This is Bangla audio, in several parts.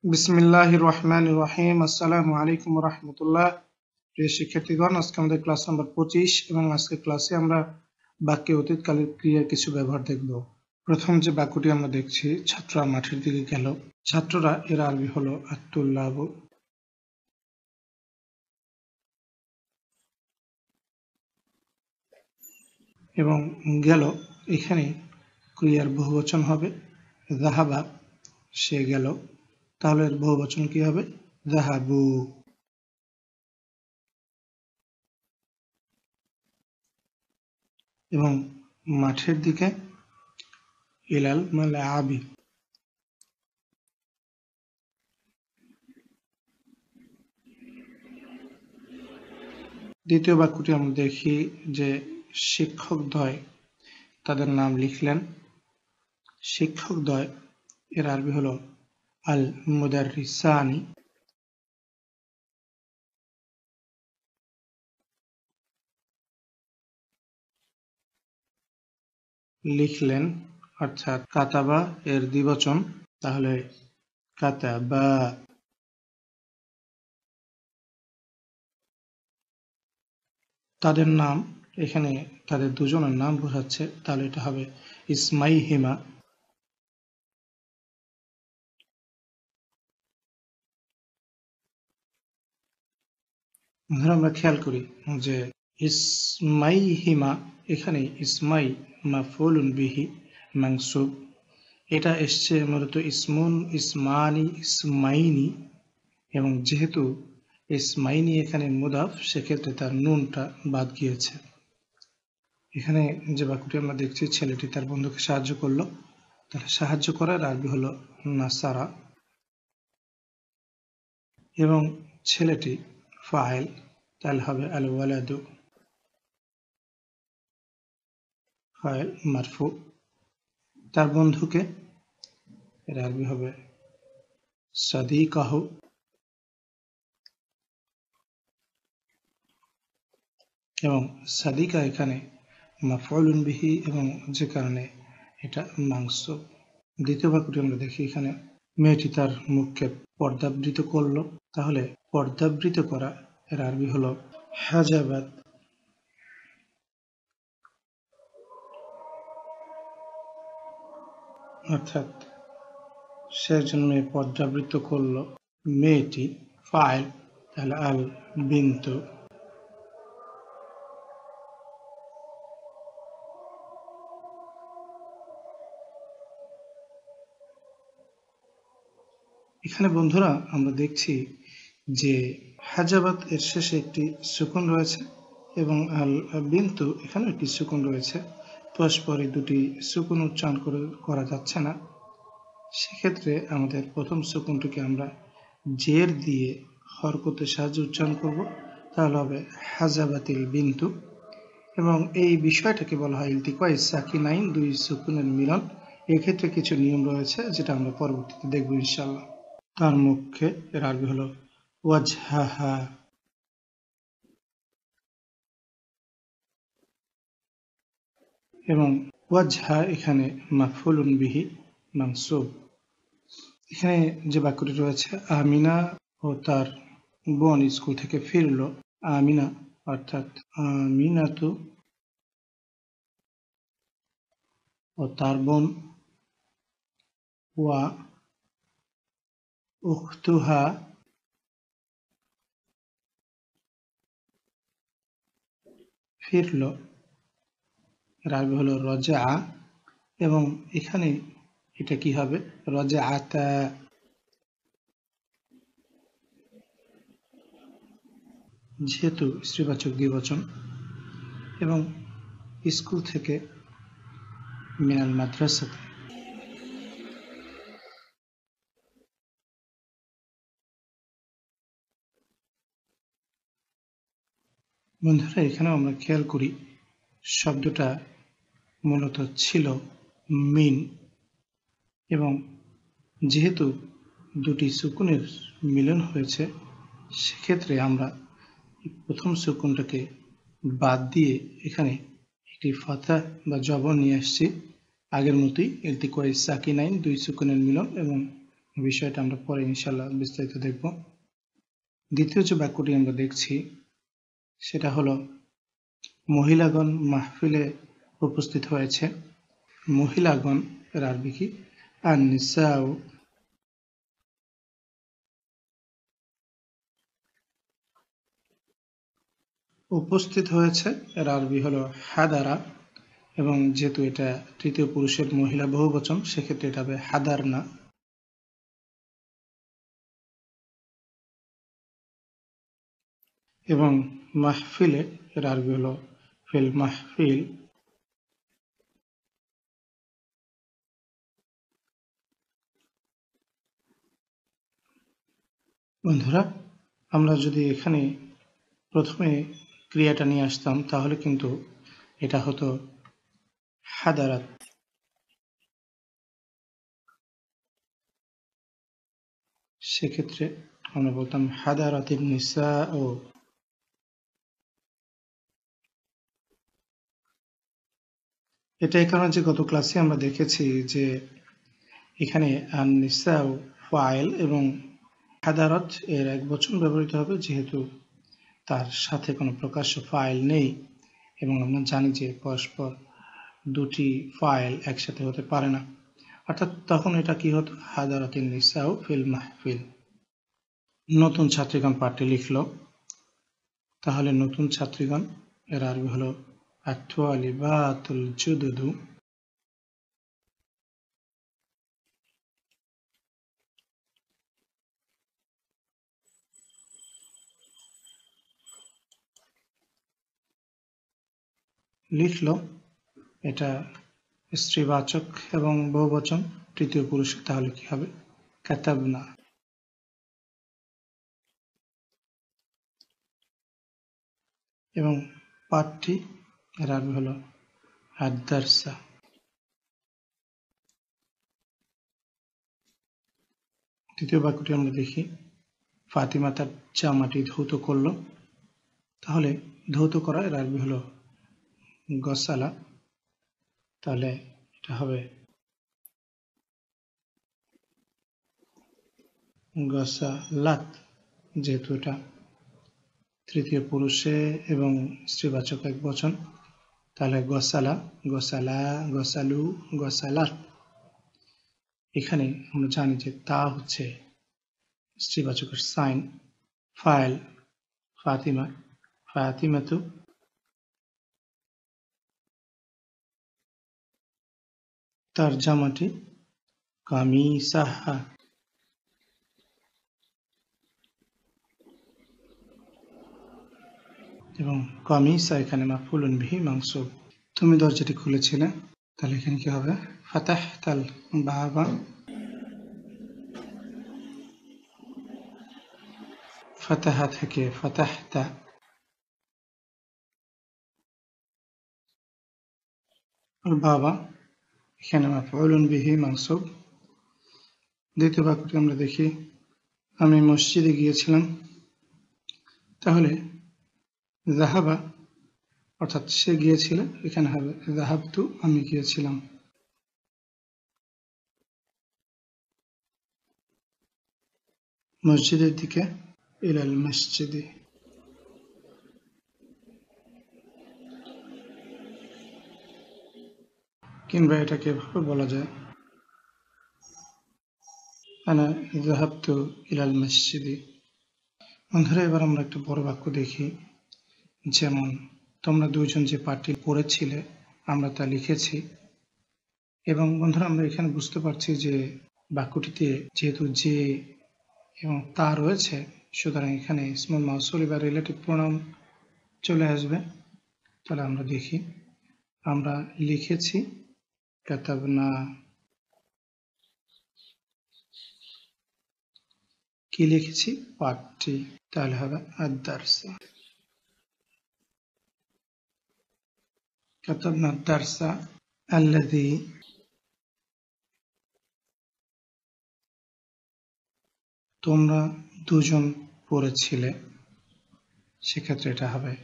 বিসমিল্লাহির রহমানির রহিম। আসসালামু আলাইকুম ওয়া রাহমাতুল্লাহ। প্রিয় শিক্ষার্থীগণ, আজকে আমাদের ক্লাস নাম্বার 25 এবং আজকে ক্লাসে আমরা বাক্যে অতীতকালের ক্রিয়ার কিছু ব্যবহার দেখব। প্রথম যে বাক্যটি আমরা দেখছি, ছাত্ররা মাঠের দিকে গেল। ছাত্ররা এর আরবি হলো আত-তুল্লাবু। এবং গেল এখানে ক্রিয়ার বহুবচন হবে যাহাবা, সে গেল। তাহলে এর বহুবচন কি হবে? যাহাবু। এবং মাঠের দিকে ইলাল মালাআবি। দ্বিতীয় বাক্যটি আমরা দেখি যে শিক্ষকদ্বয় তাদের নাম লিখলেন। শিক্ষকদ্বয় এর আরবি হলো আল মুদাররিসানি। লিখলেন অর্থাৎ কাতাবা এর দ্বিবচন, তাহলে কাতাবা। তাদের নাম এখানে তাদের দুজনের নাম বোঝাচ্ছে, তাহলে এটা হবে ইসমাইহিমা। ধর আমরা খেয়াল করি যে ইসমাইহিমা, এখানে ইসমাই মাফউলুন বিহি মানসুব। এটা এসছে মূলত ইসমুন, ইসমানি, ইসমাইনি, এবং যেহেতু ইসমাইনি এখানে মুদাফ, সেক্ষেত্রে তার নুনটা বাদ গিয়েছে। এখানে যে বাক্যটি আমরা দেখছি, ছেলেটি তার বন্ধুকে সাহায্য করলো, তাহলে সাহায্য করার আরবি হলো নাসারা। এবং ছেলেটি ফাইল, তাহলে হবে আল ওয়ালাদু, ফাইল মারফু। তার বন্ধুকে এর আরবি হবে সাদিকাহু। এবং সাদিকা এখানে মাফউলুন বিহি, এবং যে কারণে এটা মাংসুব। দ্বিতীয় বাক্যটি আমরা দেখি, এখানে মেয়েটি তার মুখকে পর্দাবৃত করলো, তাহলে পর্দাবৃত করা এর আরবি হলো হাজাবাত। অর্থাৎ সে একজন মেয়ে পর্দাবৃত করলো, মেয়েটি ফাইল, তাহলে আল বিন্তু। এখানে বন্ধুরা আমরা দেখছি যে হাজাবাত এর শেষে একটি সুকুন রয়েছে এবং আল বিন্তু এখানে একটি সুকুন রয়েছে। পরস্পরই দুটি সুকুন উচ্চারণ করা যাচ্ছে না। সেক্ষেত্রে আমাদের প্রথম সুকুনটিকে আমরা জের দিয়ে হরকতের সাহায্যে উচ্চারণ করব, তাহলে হবে হাজাবাতিল বিন্তু। এবং এই বিষয়টাকে বলা হয় ইলতিকায়ে সাকিনাইন, দুই সুকুনের মিলন। এক্ষেত্রে কিছু নিয়ম রয়েছে যেটা আমরা পরবর্তীতে দেখব ইনশাআল্লাহ। তার মুখে এর আরবি হলো ওয়াজহাহা। এবং ওয়াজহা এখানে মাফউলুন বিহি মানসুব। এখানে যে বাক্যটি রয়েছে, আমিনা ও তার বোন স্কুল থেকে ফিরল। আমিনা অর্থাৎ আমিনাতু ও তার বোন, ওয়া উখতুহা ফিরল, এর আরবি হলো রজা। এবং এখানে এটা কি হবে? রজাআতা। যেহেতু স্ত্রীবাচক দ্বিবচন। এবং স্কুল থেকে মিনাল মাদ্রাসাতে। বন্ধুরা, এখানেও আমরা খেয়াল করি শব্দটা মূলত ছিল মিন, এবং যেহেতু দুটি সুকুনের মিলন হয়েছে, সেক্ষেত্রে আমরা প্রথম সুকুনটাকে বাদ দিয়ে এখানে একটি ফাথা বা জবর নিয়ে আসছি। আগের মতোই ইলতিকায়ে সাকিনাইন, দুই সুকুনের মিলন, এবং বিষয়টা আমরা পরে ইনশাআল্লাহ বিস্তারিত দেখব। দ্বিতীয় যে বাক্যটি আমরা দেখছি সেটা হলো মহিলাগণ মাহফিলে উপস্থিত হয়েছে। মহিলাগণ এর আরবি কি? আন-নিসাউ। উপস্থিত হয়েছে এর আরবি হলো হাদারা, এবং যেহেতু এটা তৃতীয় পুরুষের মহিলা বহুবচন সেক্ষেত্রে এটা হবে হাদারনা। এবং মাহফিলে এর আরবি হলো ফিল মাহফিল। বন্ধুরা, আমরা যদি এখানে প্রথমে ক্রিয়াটা নিয়ে আসতাম তাহলে কিন্তু এটা হতো হাদারাত। সেক্ষেত্রে আমরা বলতাম হাদারাতিন নিসা। ও এটা এই কারণে যে গত ক্লাসে আমরা দেখেছি যে এখানে আন-নিসা ফাইল এবং হাদারাত এর একবচন ব্যবহৃত হবে, যেহেতু তার সাথে কোনো প্রকাশ্য ফাইল নেই এবং আমরা জানি যে পরস্পর দুটি ফাইল একসাথে হতে পারে না, অর্থাৎ তখন এটা কি হতো? হাদারাতিন নিসাউ ফিল মাহফিল। নতুন ছাত্রীগণ পাঠটি লিখল। তাহলে নতুন ছাত্রীগণ এর আরবি হলো আত-তালিবাতুল জুদুদু। লিখল, এটা স্ত্রীবাচক এবং বহুবচন তৃতীয় পুরুষে, তাহলে কি হবে? কাতাবনা। এবং পাঠটি এর আরবি হলো আদ-দারসা। তৃতীয় বাক্যটি আমরা দেখি, ফাতিমা তার জামাটি ধৌত করল। তাহলে ধৌত করা এর আরবি হলো গসালা। তাহলে এটা হবে গসালাত, যেহেতু এটা তৃতীয় পুরুষে এবং স্ত্রীবাচক একবচন, তাহলে গসালা, গসালা, গসালু, গসালাত। এখানে আমরা জানি যে তা হচ্ছে স্ত্রীবাচকের সাইন। ফাইল ফাতিমা, ফাতিমাতু। তার জামাটি কামিসাহা। এবং কামিসা এখানে মাফউলুন বিহি মানসুব। তুমি দরজাটি খুলেছিলে, তাহলে এখানে কি হবে? ফাতাহতাল বাবা। ফাতাহা থেকে ফাতাহতা। আর বাবা এখানে মাফউলুন বিহি মানসুব। দ্বিতীয় বাক্যটি আমরা দেখি, আমি মসজিদে গিয়েছিলাম। তাহলে যাহাবা অর্থাৎ সে গিয়েছিল, এখানে হবে যাহাবতু, আমি গিয়েছিলাম। মসজিদের দিকে, ইলাল মসজিদে। কিংবা এটাকে এভাবে বলা যায়, আনা যাহাবতু ইলাল মসজিদে। বন্ধুরা, এবার আমরা একটা বড় বাক্য দেখি। যেমন তোমরা দুইজন যে পাঠটি পড়েছিলে আমরা তা লিখেছি। এবং বন্ধুরা, আমরা এখানে বুঝতে পারছি যে বাক্যটিতে যেহেতু যে এবং তা রয়েছে, সুতরাং এখানে ইসমুল মাউসুল বা রিলেটিভ প্রোনাউন চলে আসবে। তাহলে আমরা দেখি, আমরা লিখেছি কাতাবনা। কি লিখেছি? পাঠটি। তাহলে হবে আদ-দারসা। কাতাবনা আদ-দারসা আল্লাযী। তোমরা দুজন পড়েছিলে, সেক্ষেত্রে এটা হবে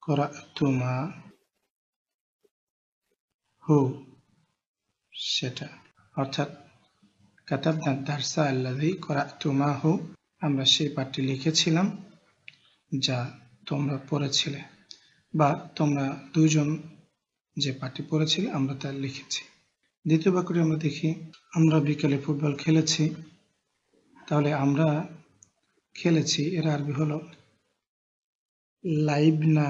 করাতুমা হু। সেটা। অর্থাৎ কাতাবনা দারসা আল্লাযী করাতুমাহু, আমরা সেই পাঠটি লিখেছিলাম যা তোমরা পড়েছিলে, বা তোমরা দুইজন যে পাঠটি পড়েছিলে আমরা তা লিখেছি। দ্বিতীয় বাক্যটি আমরা দেখি, আমরা বিকেলে ফুটবল খেলেছি। তাহলে আমরা খেলেছি এর আরবি হলো লাইবনা।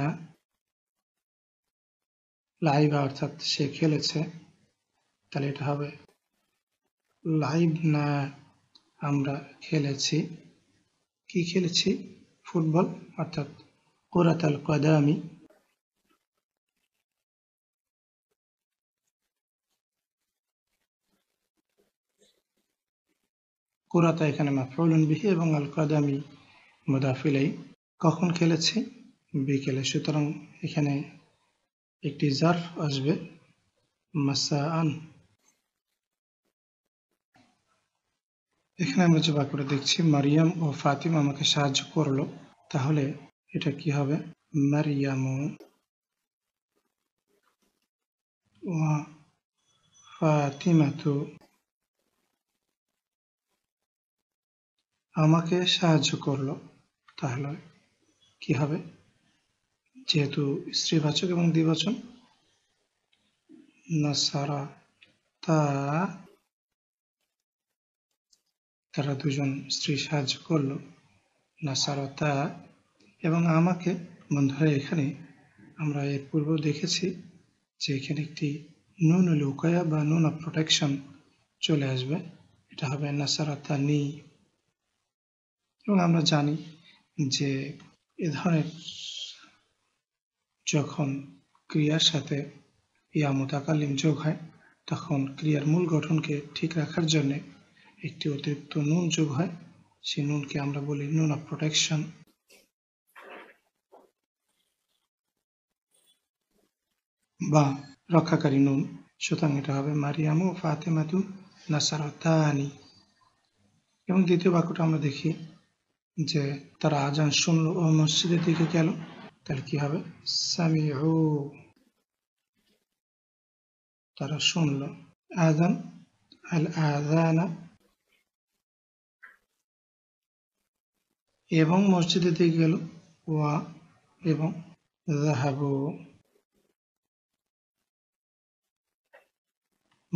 লাইবা অর্থাৎ সে খেলেছে, তাহলে এটা হবে লাইবনা। আমরা খেলেছি, কি খেলেছি? ফুটবল, অর্থাৎ কুরাতাল কদামি। কুরাতা এখানে মাফউলুন বিহি এবং আল কদামি মুদাফ ইলাইহি। কখন খেলেছি? বিকেলে। সুতরাং এখানে একটি জারফ আসবে মাসাআন। এখানে আমরা যে বাক্যটা দেখছি, মারিয়াম ও ফাতিমা আমাকে সাহায্য করলো, তাহলে এটা কি হবে? মারিয়ামু ওয়া ফাতিমাতু আমাকে সাহায্য করলো, তাহলে কি হবে? যেহেতু স্ত্রীবাচক এবং দ্বিবচন, নাসারা তা, তারা দুজন স্ত্রী সাহায্য করলো, নাসারতা। এবং আমাকে, বন্ধুরা এখানে আমরা এর পূর্ব দেখেছি যে এখানে একটি নুনুল উকায়া বা নুন অফ প্রোটেকশন চলে আসবে, এটা হবে নাসারাতানি। এবং আমরা জানি যে এ ধরনের যখন ক্রিয়ার সাথে ইয়া মুতাকাল্লিম যোগ হয়, তখন ক্রিয়ার মূল গঠনকে ঠিক রাখার জন্য একটি অতিরিক্ত নুন যোগ হয়। সেই নুনকে আমরা বলি নুন অফ প্রোটেকশন বা রক্ষাকারী নুন। সুতরাং এটা হবে মারিয়ামু ও ফাতেমাতু নাসারাতানি। এবং দ্বিতীয় বাক্যটা আমরা দেখি যে তারা আজান শুনলো ও মসজিদের দিকে গেল, তাহলে কি হবে? সামিউ, তারা শুনলো। আযান, আল আযানা, এবং মসজিদের দিকে গেল, ওয়া এবং যাহাবু,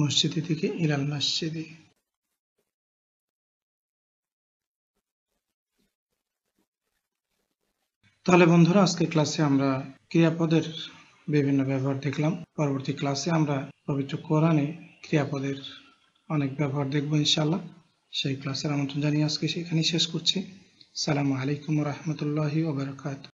মসজিদের দিকে, ইলাল মসজিদে। তাহলে বন্ধুরা আজকে ক্লাসে আমরা ক্রিয়াপদের বিভিন্ন ব্যবহার দেখলাম। পরবর্তী ক্লাসে আমরা পবিত্র কোরআনে ক্রিয়াপদের অনেক ব্যবহার দেখব ইনশাআল্লাহ। সেই ক্লাসের আমন্ত্রণ জানিয়ে আজকে সেখানেই শেষ করছি। আসসালামু আলাইকুম ওয়া রাহমাতুল্লাহি ওয়া বারাকাতুহু।